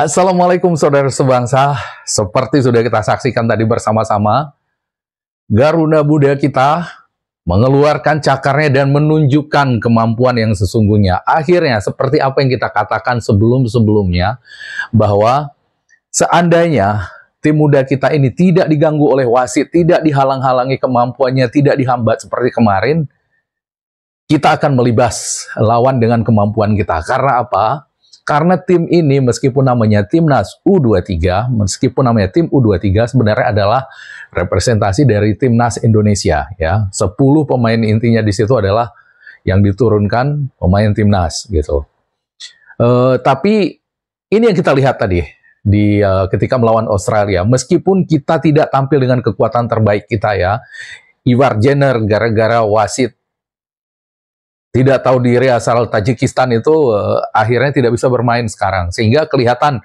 Assalamualaikum saudara sebangsa, seperti sudah kita saksikan tadi bersama-sama, Garuda Muda kita mengeluarkan cakarnya dan menunjukkan kemampuan yang sesungguhnya. Akhirnya seperti apa yang kita katakan sebelum-sebelumnya, bahwa seandainya tim muda kita ini tidak diganggu oleh wasit, tidak dihalang-halangi kemampuannya, tidak dihambat seperti kemarin, kita akan melibas lawan dengan kemampuan kita. Karena apa? Karena tim ini meskipun namanya Timnas U23, meskipun namanya tim U23 sebenarnya adalah representasi dari Timnas Indonesia ya. 10 pemain intinya di situ adalah yang diturunkan pemain Timnas gitu. Tapi ini yang kita lihat tadi di ketika melawan Australia, meskipun kita tidak tampil dengan kekuatan terbaik kita ya. Ivar Jenner gara-gara wasit tidak tahu diri asal Tajikistan itu akhirnya tidak bisa bermain sekarang. Sehingga kelihatan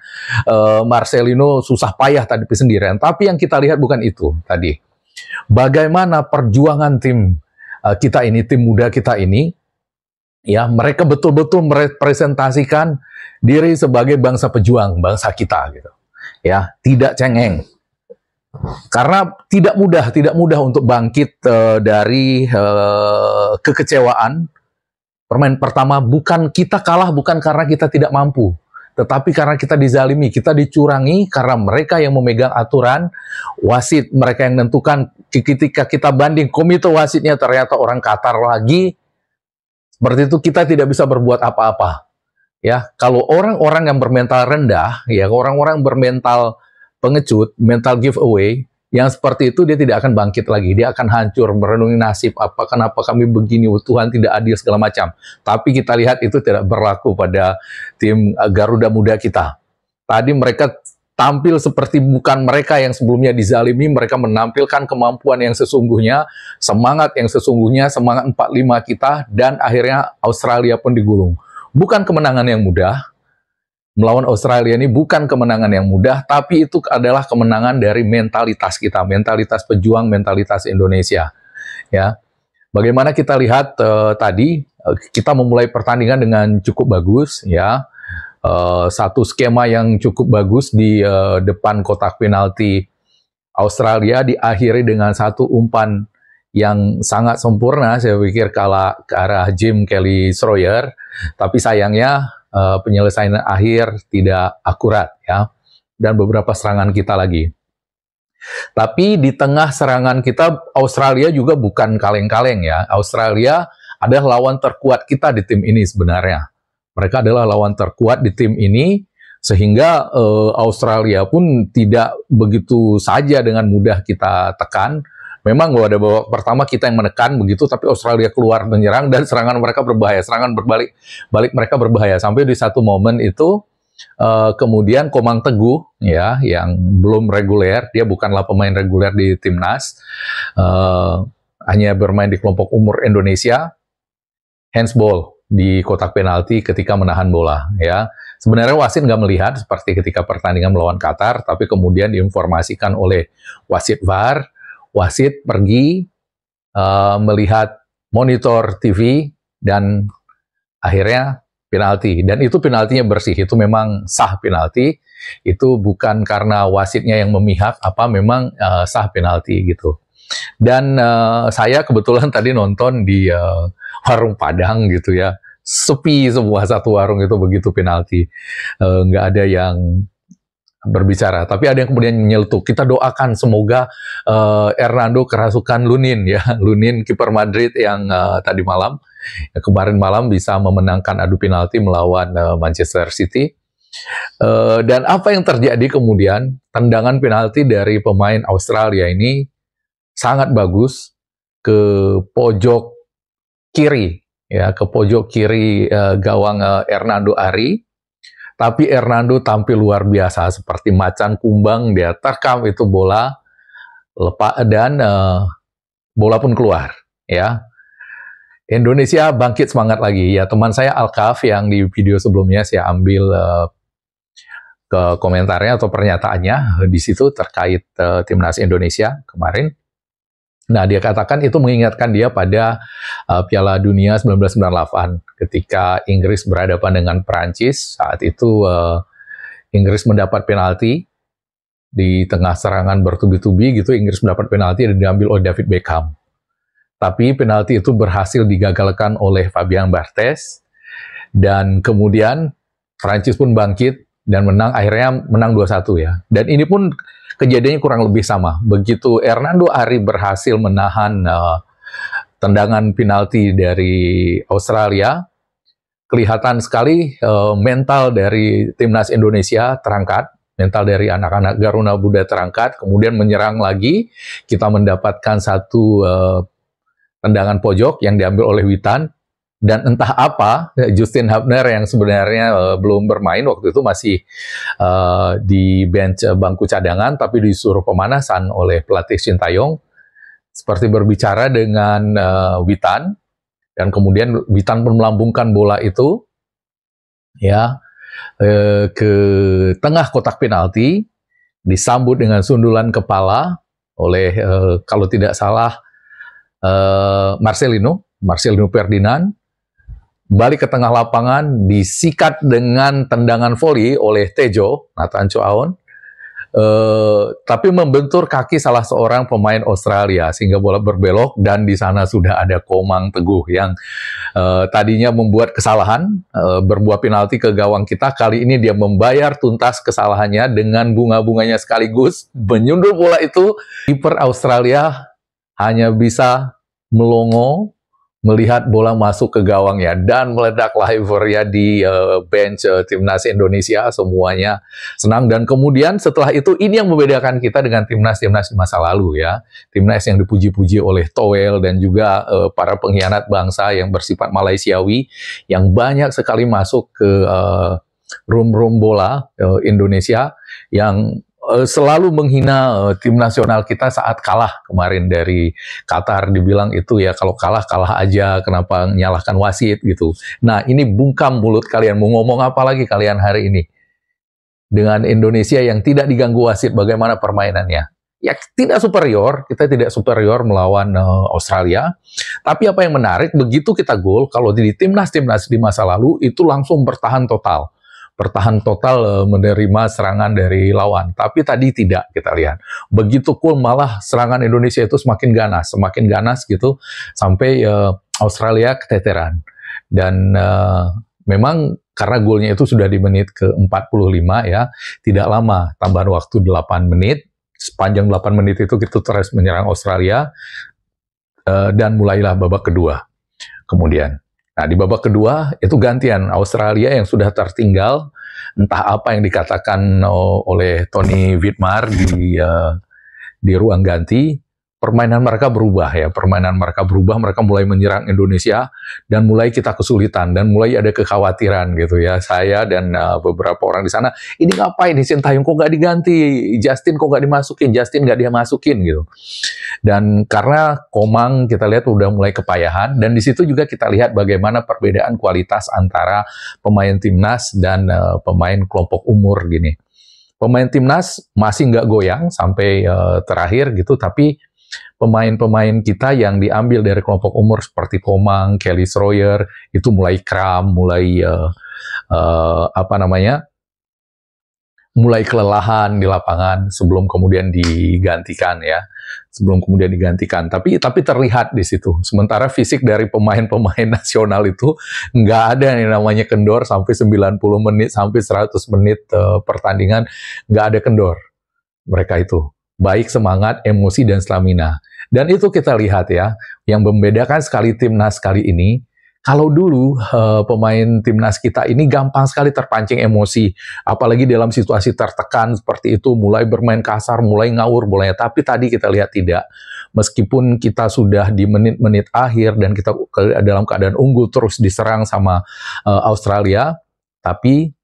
Marcelino susah payah tadi sendirian. Tapi yang kita lihat bukan itu tadi. Bagaimana perjuangan tim kita ini, tim muda kita ini, ya mereka betul-betul merepresentasikan diri sebagai bangsa pejuang, bangsa kita gitu. Ya, tidak cengeng. Karena tidak mudah untuk bangkit dari kekecewaan. Permain pertama, bukan kita kalah bukan karena kita tidak mampu, tetapi karena kita dizalimi, kita dicurangi karena mereka yang memegang aturan, wasit mereka yang menentukan. Ketika kita banding komite wasitnya ternyata orang Qatar lagi, seperti itu kita tidak bisa berbuat apa-apa. Ya, kalau orang-orang yang bermental rendah, ya orang-orang bermental pengecut, mental giveaway, yang seperti itu dia tidak akan bangkit lagi, dia akan hancur, merenungi nasib, kenapa kami begini, Tuhan tidak adil segala macam. Tapi kita lihat itu tidak berlaku pada tim Garuda Muda kita. Tadi mereka tampil seperti bukan mereka yang sebelumnya dizalimi, mereka menampilkan kemampuan yang sesungguhnya, semangat yang sesungguhnya, semangat 45 kita, dan akhirnya Australia pun digulung. Bukan kemenangan yang mudah. Melawan Australia ini bukan kemenangan yang mudah, tapi itu adalah kemenangan dari mentalitas kita, mentalitas pejuang, mentalitas Indonesia. Ya, bagaimana kita lihat tadi kita memulai pertandingan dengan cukup bagus, ya, satu skema yang cukup bagus di depan kotak penalti Australia diakhiri dengan satu umpan yang sangat sempurna, saya pikir ke arah Jim Kelly Sawyer, tapi sayangnya penyelesaian akhir tidak akurat ya, dan beberapa serangan kita lagi. Tapi di tengah serangan kita, Australia juga bukan kaleng-kaleng ya. Australia adalah lawan terkuat kita di tim ini sebenarnya. Mereka adalah lawan terkuat di tim ini, sehingga Australia pun tidak begitu saja dengan mudah kita tekan. Memang pada babak pertama kita yang menekan begitu, tapi Australia keluar menyerang dan serangan mereka berbahaya, serangan balik mereka berbahaya. Sampai di satu momen itu kemudian Komang Teguh ya, yang belum reguler, dia bukanlah pemain reguler di timnas, hanya bermain di kelompok umur Indonesia, handsball di kotak penalti ketika menahan bola ya. Sebenarnya wasit nggak melihat seperti ketika pertandingan melawan Qatar, tapi kemudian diinformasikan oleh wasit VAR. Wasit pergi melihat monitor TV dan akhirnya penalti. Dan itu penaltinya bersih, itu memang sah penalti. Itu bukan karena wasitnya yang memihak, memang sah penalti gitu. Dan saya kebetulan tadi nonton di warung Padang gitu ya. Sepi semua satu warung itu begitu penalti. Nggak ada yang berbicara, tapi ada yang kemudian menyeletuk. Kita doakan semoga Hernando kerasukan Lunin ya, Lunin kiper Madrid yang tadi malam, kemarin malam bisa memenangkan adu penalti melawan Manchester City. Dan apa yang terjadi kemudian, tendangan penalti dari pemain Australia ini sangat bagus ke pojok kiri ya, ke pojok kiri gawang Hernando Ari. Tapi Hernando tampil luar biasa, seperti macan kumbang, dia terkam itu bola, lepas dan bola pun keluar. Ya, Indonesia bangkit semangat lagi. Ya, teman saya Alkaf yang di video sebelumnya saya ambil ke komentarnya atau pernyataannya di situ terkait timnas Indonesia kemarin. Nah, dia katakan itu mengingatkan dia pada Piala Dunia 1998 ketika Inggris berhadapan dengan Perancis. Saat itu Inggris mendapat penalti di tengah serangan bertubi-tubi gitu. Inggris mendapat penalti dan diambil oleh David Beckham. Tapi penalti itu berhasil digagalkan oleh Fabien Barthez, dan kemudian Prancis pun bangkit dan menang, akhirnya menang 2-1 ya. Dan ini pun kejadiannya kurang lebih sama. Begitu Hernando Ari berhasil menahan tendangan penalti dari Australia, kelihatan sekali mental dari timnas Indonesia terangkat, mental dari anak-anak Garuda Muda terangkat, kemudian menyerang lagi. Kita mendapatkan satu tendangan pojok yang diambil oleh Witan, dan entah apa Justin Hubner yang sebenarnya belum bermain waktu itu, masih di bench bangku cadangan, tapi disuruh pemanasan oleh pelatih Sintayong, seperti berbicara dengan Witan, dan kemudian Witan pun melambungkan bola itu ya ke tengah kotak penalti, disambut dengan sundulan kepala oleh kalau tidak salah Marcelino Ferdinand, balik ke tengah lapangan, disikat dengan tendangan voli oleh Tejo, Nathan Choaon, tapi membentur kaki salah seorang pemain Australia, sehingga bola berbelok, dan di sana sudah ada Komang Teguh yang tadinya membuat kesalahan, berbuah penalti ke gawang kita. Kali ini dia membayar tuntas kesalahannya dengan bunga-bunganya sekaligus, menyundul bola itu. Kiper Australia hanya bisa melongo melihat bola masuk ke gawangnya, dan meledaklah euforia di bench timnas Indonesia. Semuanya senang, dan kemudian setelah itu, ini yang membedakan kita dengan timnas-timnas di masa lalu ya. Timnas yang dipuji-puji oleh Toel dan juga para pengkhianat bangsa yang bersifat Malaysiawi, yang banyak sekali masuk ke room-room bola Indonesia, yang selalu menghina tim nasional kita saat kalah kemarin dari Qatar. Dibilang itu ya, kalau kalah aja, kenapa nyalahkan wasit gitu. Nah, ini bungkam mulut kalian, mau ngomong apa lagi kalian hari ini dengan Indonesia yang tidak diganggu wasit? Bagaimana permainannya? Ya, tidak superior, kita tidak superior melawan Australia. Tapi apa yang menarik, begitu kita gol, kalau di timnas-timnas di masa lalu itu langsung bertahan total menerima serangan dari lawan. Tapi tadi tidak, kita lihat. Begitu cool, malah serangan Indonesia itu semakin ganas gitu, sampai Australia keteteran. Dan memang karena golnya itu sudah di menit ke-45 ya, tidak lama, tambahan waktu 8 menit, sepanjang 8 menit itu kita terus menyerang Australia, dan mulailah babak kedua. Kemudian nah, di babak kedua itu gantian Australia yang sudah tertinggal, entah apa yang dikatakan oleh Tony Widmar di ruang ganti. Permainan mereka berubah ya, mereka mulai menyerang Indonesia, dan mulai kita kesulitan, dan mulai ada kekhawatiran gitu ya. Saya dan beberapa orang di sana, ini ngapain nih Sintayong kok nggak diganti, Justin kok nggak dia masukin gitu. Dan karena Komang kita lihat udah mulai kepayahan, dan di situ juga kita lihat bagaimana perbedaan kualitas antara pemain timnas dan pemain kelompok umur gini. Pemain timnas masih nggak goyang sampai terakhir gitu, tapi pemain-pemain kita yang diambil dari kelompok umur seperti Komang, Kelly Sroyer itu mulai kram, mulai mulai kelelahan di lapangan sebelum kemudian digantikan ya. Tapi terlihat di situ. Sementara fisik dari pemain-pemain nasional itu nggak ada yang namanya kendor sampai 90 menit, sampai 100 menit pertandingan, nggak ada kendor mereka itu. Baik semangat, emosi, dan stamina. Dan itu kita lihat ya, yang membedakan sekali timnas kali ini, kalau dulu pemain timnas kita ini gampang sekali terpancing emosi, apalagi dalam situasi tertekan seperti itu, mulai bermain kasar, mulai ngawur bolanya. Tapi tadi kita lihat tidak. Meskipun kita sudah di menit-menit akhir dan kita dalam keadaan unggul terus diserang sama Australia, tapi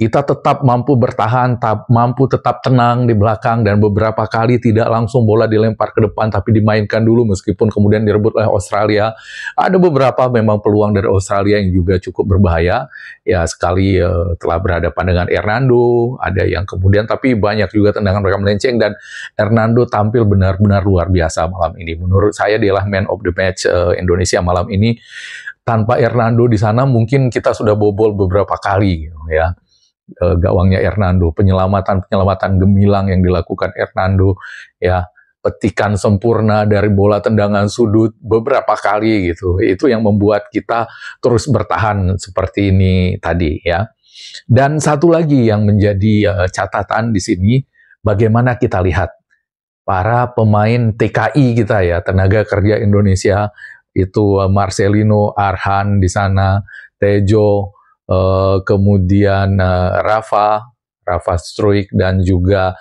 kita tetap mampu bertahan, mampu tetap tenang di belakang, dan beberapa kali tidak langsung bola dilempar ke depan, tapi dimainkan dulu meskipun kemudian direbut oleh Australia. Ada beberapa memang peluang dari Australia yang juga cukup berbahaya. Ya, sekali telah berhadapan dengan Hernando, ada yang kemudian, tapi banyak juga tendangan mereka melenceng, dan Hernando tampil benar-benar luar biasa malam ini. Menurut saya dialah man of the match Indonesia malam ini. Tanpa Hernando di sana mungkin kita sudah bobol beberapa kali ya. gawangnya Hernando, penyelamatan gemilang yang dilakukan Hernando, ya, petikan sempurna dari bola tendangan sudut beberapa kali gitu. Itu yang membuat kita terus bertahan seperti ini tadi, ya. Dan satu lagi yang menjadi catatan di sini, bagaimana kita lihat para pemain TKI kita, ya, tenaga kerja Indonesia, itu Marcelino, Arhan di sana, Tejo, kemudian Rafa Struik, dan juga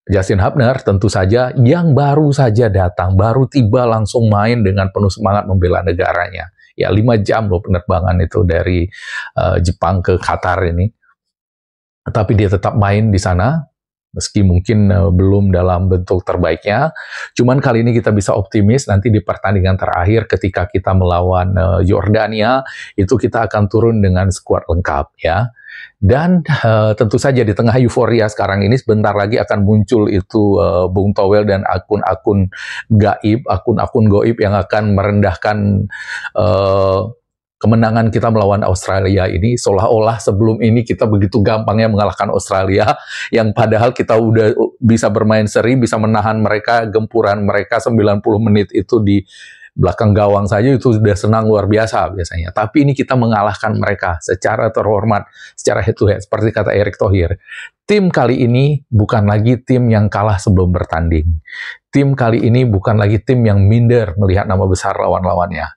Justin Hubner tentu saja, yang baru saja datang, baru tiba langsung main dengan penuh semangat membela negaranya. Ya, 5 jam loh penerbangan itu dari Jepang ke Qatar ini. Tapi dia tetap main di sana, meski mungkin belum dalam bentuk terbaiknya. Cuman kali ini kita bisa optimis nanti di pertandingan terakhir ketika kita melawan Yordania, itu kita akan turun dengan skuad lengkap, ya. Dan tentu saja di tengah euforia sekarang ini sebentar lagi akan muncul itu Bung Towel dan akun-akun goib yang akan merendahkan kemenangan kita melawan Australia ini, seolah-olah sebelum ini kita begitu gampangnya mengalahkan Australia, yang padahal kita udah bisa bermain seri, bisa menahan mereka, gempuran mereka 90 menit itu di belakang gawang saja itu sudah senang luar biasa biasanya. Tapi ini kita mengalahkan mereka secara terhormat, secara head to head, seperti kata Erick Thohir. Tim kali ini bukan lagi tim yang kalah sebelum bertanding. Tim kali ini bukan lagi tim yang minder melihat nama besar lawan-lawannya.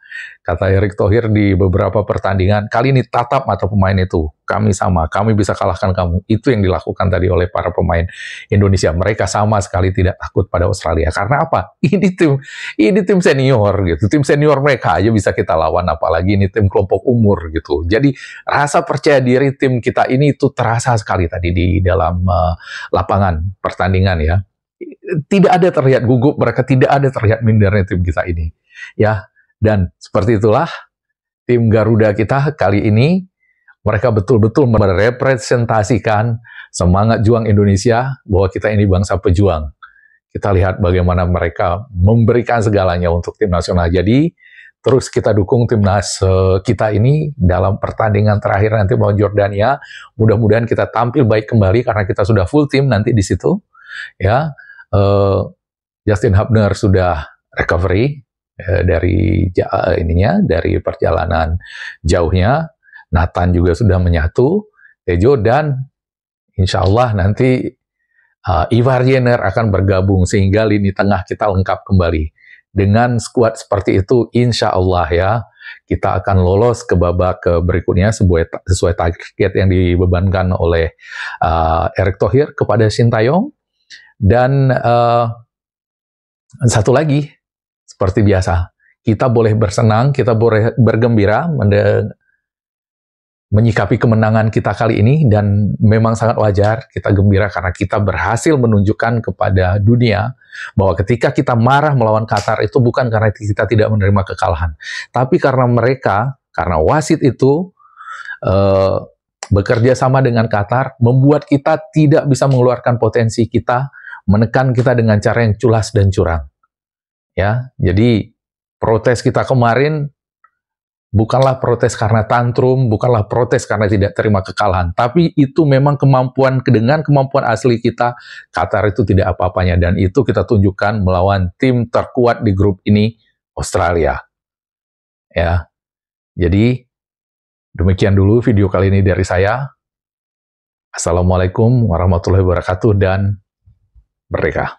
Kata Erick Thohir di beberapa pertandingan, kali ini tatap mata pemain itu. Kami sama, kami bisa kalahkan kamu. Itu yang dilakukan tadi oleh para pemain Indonesia. Mereka sama sekali tidak takut pada Australia. Karena apa? Ini tim senior gitu. Tim senior mereka aja bisa kita lawan, apalagi ini tim kelompok umur gitu. Jadi rasa percaya diri tim kita ini itu terasa sekali tadi di dalam lapangan pertandingan, ya. Tidak ada terlihat gugup, mereka tidak ada terlihat mindernya tim kita ini, ya. Dan seperti itulah tim Garuda kita kali ini, mereka betul-betul merepresentasikan semangat juang Indonesia, bahwa kita ini bangsa pejuang. Kita lihat bagaimana mereka memberikan segalanya untuk tim nasional. Jadi terus kita dukung timnas kita ini dalam pertandingan terakhir nanti melawan Yordania. Mudah-mudahan kita tampil baik kembali karena kita sudah full tim nanti di situ, ya. Justin Hubner sudah recovery dari perjalanan jauhnya. Nathan juga sudah menyatu, Tejo, dan insya Allah nanti Ivar Jenner akan bergabung sehingga lini tengah kita lengkap kembali. Dengan skuad seperti itu, insya Allah, ya, kita akan lolos ke babak berikutnya sesuai target yang dibebankan oleh Erick Thohir kepada Sintayong. Dan satu lagi, seperti biasa, kita boleh bersenang, kita boleh bergembira menyikapi kemenangan kita kali ini, dan memang sangat wajar kita gembira karena kita berhasil menunjukkan kepada dunia bahwa ketika kita marah melawan Qatar itu bukan karena kita tidak menerima kekalahan, tapi karena wasit itu bekerja sama dengan Qatar, membuat kita tidak bisa mengeluarkan potensi kita, menekan kita dengan cara yang culas dan curang. Ya, jadi protes kita kemarin bukanlah protes karena tantrum, bukanlah protes karena tidak terima kekalahan, tapi itu memang dengan kemampuan asli kita, Qatar itu tidak apa-apanya, dan itu kita tunjukkan melawan tim terkuat di grup ini, Australia. Ya, jadi demikian dulu video kali ini dari saya. Assalamualaikum warahmatullahi wabarakatuh dan merdeka.